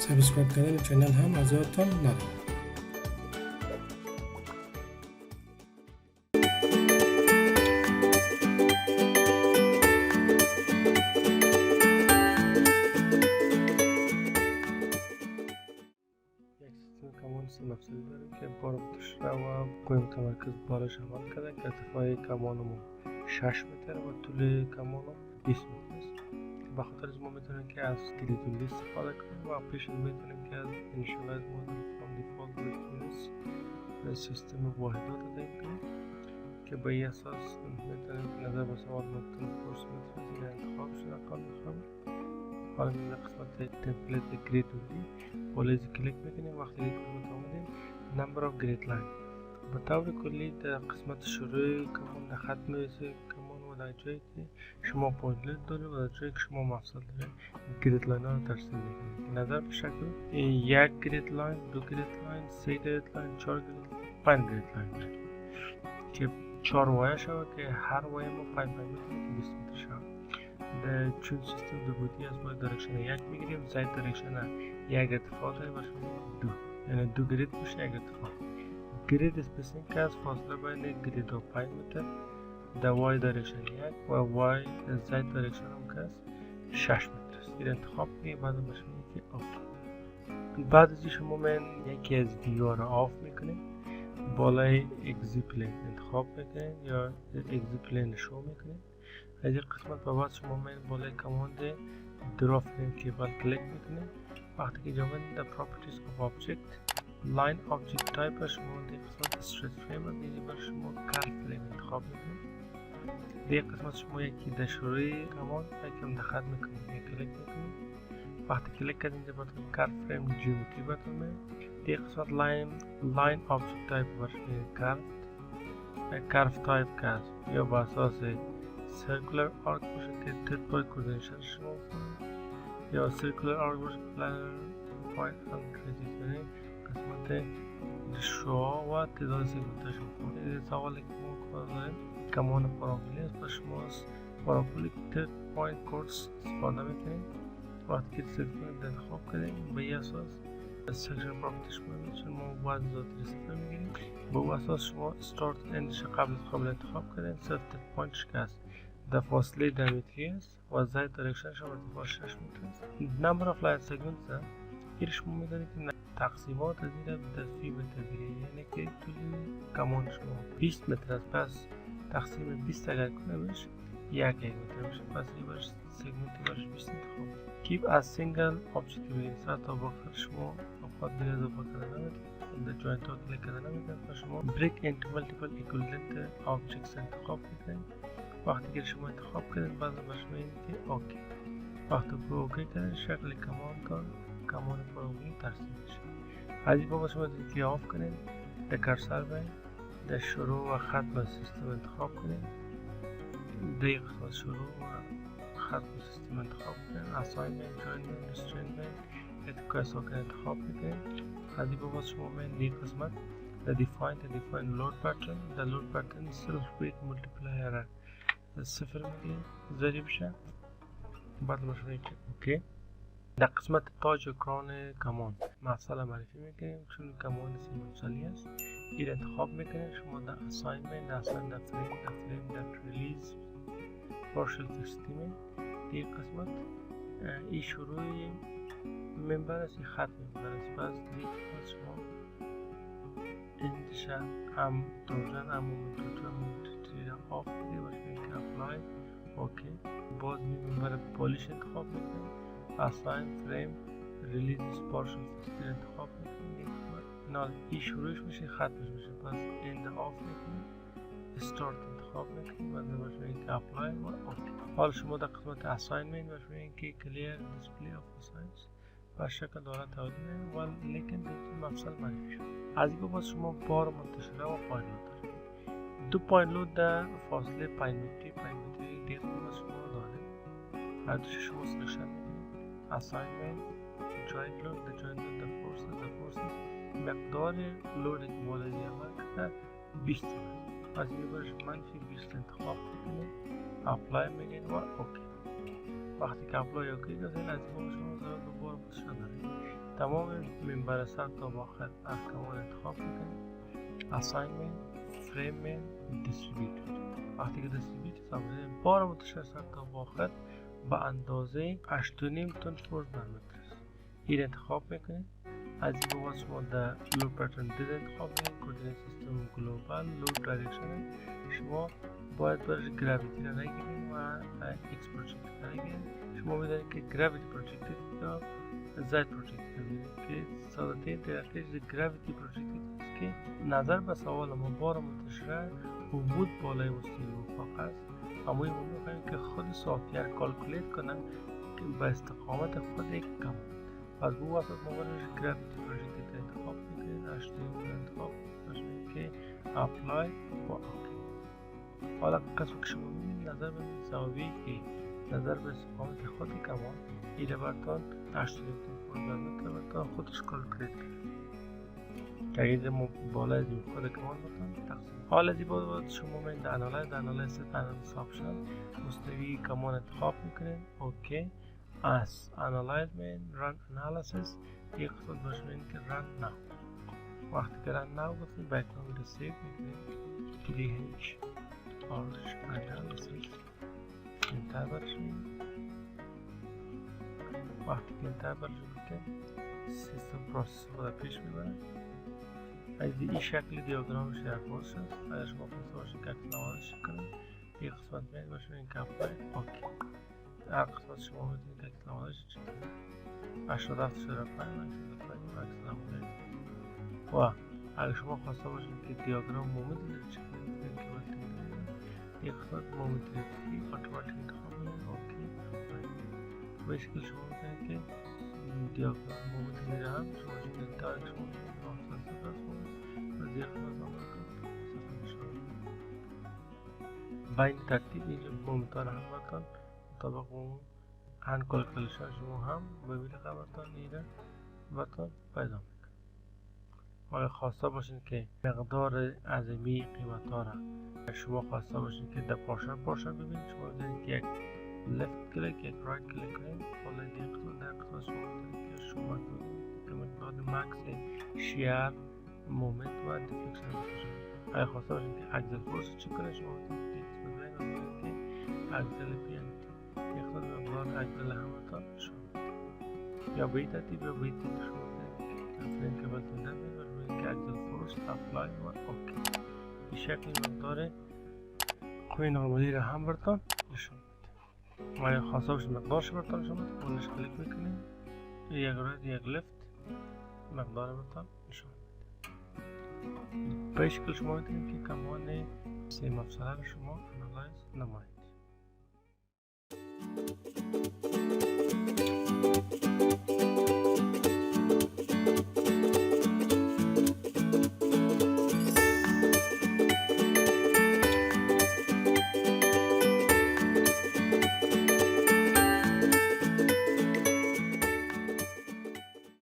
سابسکرایب کردن چینل هم از یادتان نره. کمان سنفسری داریم که بارمتش رو و پای متمرکز بالاش عمل کرده که ارتفاع کمانمون 6 متر و طول کمانم 20 متر است. به خاطر از ما میتونیم که از گریدولی استفاده کنیم و پیش از میتونیم که از انیشالایز مدل فرام دیفالت ریفرنس سیستم واحدات رو تعیین کنیم که به این اساس میتونیم که نظر به سوال مکتوب فورس متر انتخاب شده قابل خواهیم. حالا در قسمت تمپلیت گریدولی بالا کلیک میکنیم. وقتی این قسمت آمدیم نمبر آف گرید لاین به طور کلی در قسمت شروع کمان در خط میرسه کمان و در جایی که شما پوینت دارید و در جایی که شما مفصل دارید گرید لاین ها رو ترسیم میکنید. نظر به شکل یک گرید لاین، دو گرید لاین، سه گرید لاین، 4 گرید لاین، 5 گرید لاین دارید که 4 وایه شود که هر وایه ما 5 میکنیم که 20 متر شود. چون سیستم دو بودی از باید دایرکشن یک میگیریم، زاید دایرکشن یک ارتفاع داریم و شما دو، یعنی دو گرید باشه یک ارتفاع. گرید اسپیسینگ که از فاصله بین گرید و 5 متر در وای دایرکشن یک و وای زاید دایرکشن هم که از 6 متر است. این انتخاب کنیم بعد بشه که آف. بعد از شما من یکی از دیوار را آف میکنیم، بالای اگزیپلین انتخاب میکنیم یا اگزیپلین شو میکنیم. از این قسمت به بعد شما من بالای کماند درا فریم کیبل کلیک میکنیم. وقتی که جا من در پراپرتیز آف آبجکت لاین آبجکت تایپ شما در قسمت استریت فریم دیگه بر شما کرف فریم انتخاب میکنیم. در قسمت شما یکی در شروع کمان یکم دخل میکنیم کلیک میکنیم. وقتی کلیک کردیم اینجا براتون کرف فریم جیومتری براتون میاد. در قسمت لاین آبجکت تایپ بر شما کرف تایپ کاست یا با اساس circular arc باشه که تد پای کوردینیشن شما کنید یا circular arc باشه پلانر پایت انکریزی کنید قسمت شعاع و تعداد سگمنتش کنید. این سوالی که ما داریم کمان پارابولی است و شما از پارابولیک تد پایت کورس استفاده میکنید. وقتی که ست کنید انتخاب کنید به این اساس سکشن پراپرتیش کنید چون ما وزن ذاتی صفر میگیریم. به اون اساس شما استارت اندش قبل قابل انتخاب کنید. صرف تد پایتش که است در فاصله دیامتری است و زاید دایرکشنش هم ارتفاع 6 متر است. نمبر آف لاین سگمنتس است که شما میدونید که تقسیمات از این در فی متر دیگه، یعنی که طول کمان شما 20 متر است پس تقسیم 20 اگر کنه بشه 1 متر بشه پس این برش سگمنتی برش 20 انتخاب. کیپ از سینگل آبجکتیو اینسرت تا باقر شما افقات دیگه اضافه کرده نمید در جوینت ها کلیک کرده نمید و شما بریک اینتو ملتیپل ایکویولنت آبجکتس انتخاب میکنید. وقتی که شما انتخاب کردید بعد از شما این که اوکی. وقتی که اوکی کردید شکل کمان پارابولی ترسیم میشه. از این بابا شما دیگه که آف کنید در کرسر بین در شروع و ختم سیستم انتخاب کنید. در قسمت شروع و ختم سیستم انتخاب کنید. اساینمنت، جوینمنت، ریسترینمنت اتکای ساکن انتخاب کنید. از این بابا شما من در قسمت در define load pattern در load pattern self weight multiplier صفر میگیم زدی بشه. بعد مشروعی که اوکی. در قسمت تاج و کران کمان مفصل معرفی میکنیم چون کمان سیمانسالی است. این انتخاب میکنیم شما در اساینمنت در فریم در ریلیز پارشل تستیم در قسمت این شروع منبر است این ختم منبر است. پس دیگه شما اندشه هم دوزن هم مومنتوری را آف میده باشه که اپلای اوکی. باز منبر پالیش انتخاب میکنیم. اساین فریم ریلیز پارشل تستیم انتخاب میکنیم. نال این شروعش میشه ختمش میشه پس اند آف میکنیم. استارت انتخاب میکنیم و باشه که اپلای و اوکی. حالا شما در قسمت اساینمنت باشه که کلیر دیسپلی آف اساینمنت و شکل دارن تولید میکنیم و لیکن دیگه مفصل معرفی شد. از این باز شما بار منتشره و پایین لود دارید. دو پایین لود در فاصله 5 متری دیگه باز شما دارید. هر دوش شما سلکشن میکنید. اساینمنت جوینت لود در فورسز مقدار لود که بالای عمل کرده 20 است. از این باز منفی 20 انتخاب میکنید. اپلای میگید و اوکی. وقتی که اپلای اوکی کردین از این شما ضرورت به بار منتشره دارید. تمام منبر سر تا با آخر از کمان انتخاب میکنید. assignment framing distributed. وقتی که distributed آمده بار منتشر سر تا با آخر با اندازه 8.5 تن فورس بر متر است. این انتخاب میکنید. از این به بعد شما در لود پترن دید انتخاب میکنید. کوردینیت سیستم گلوبال لود دایرکشن شما باید برای گراویتی را نگیرید و ایکس پروجکت را نگیرید. شما میدانید که گراویتی پروجکتید یا زد پروجکتید ببینید که سادترین طریقه گراویتی پروجکتید است که نظر به سوال ما بار منتشر عمود بالای مستوی افق است. اما این میخواهیم که خود سافیر کالکولیت کنه که به استقامت خود یک کم از بو واسط ما باید گراویتی پروجکتید انتخاب میکنید. اشتیم انتخاب میکنید که اپلای و اوکی. حالا کسو که شما میبینید نظر به زاویه‌ای که نظر به استقامت خود کمان ایره برتان 8 متر برتان خودش کالکولیت کرد که اگر ما بالا از این خود کمان برتان تقسیم. حالا از این باید شما میبینید انالایز ست انالایز آپشن مستوی کمان انتخاب میکنید. اوکی. از انالایز میبینید رن انالیسیس یک قسمت باش میبینید که رن ناو. وقتی که رن ناو گفتید بکنید رو سیو میکنید. پلیهنج آرش انالیسیس انتر برش میکنید. وقتی که انتر برش میکنید سیستم پروسس رو پیش میبرد. از این شکل دیاگرامش ایرفورس است. اگر شما خواسته باشید که عکس نمایش کنید یک قسمت میاد باشه این که اپلای اوکی. هر قسمت شما میتونید که عکس نمایش چید 87 شده پایین عکس نمایش. و اگر شما خواسته باشید که دیاگرام مومنت چید میتونید که باید یک قسمت مومنت اتوماتیک انتخاب کنید. اوکی. به شکل شما میتونید که دیاگرام مومنت میره هم شما چید تا شما با این ترتیب اینجا مومنتان هم برتان مطابق اون هند کالکولیشن شما هم به ویل قبرتان ایره برتان پیدا میکن. اگر خواسته باشین که مقدار عظمی قیمت ها را شما خواسته باشین که در پارشن ببینید شما دارید که یک لفت کلیک یک رایت کلیک کنید. حالا یک قسمت در قسمت شما دارید که شما که مقدار مکس شیر مومنت و دیفلکشن باشید. اگر خواسته باشین که اکسل فورس چک کنه شما دارید که اکسل پینتی یک خود مقدار اکسل همتان شما یا به این ترتیب یا به این ترتیب شما دارید فریم که بلتون نمید و ببینید که اکسل فورس اپلای و اوکی. این شکل مقدار خوی نرمالی را هم برتان نشون میده. و اگر خواسته باشید مقدارش برتان نشون میده اونش کلیک میکنید یک رایت یک لفت مقدار برتان نشون میده. به شکل شما میتونید که کمان 3 مفصله رو شما انالایز نمایید.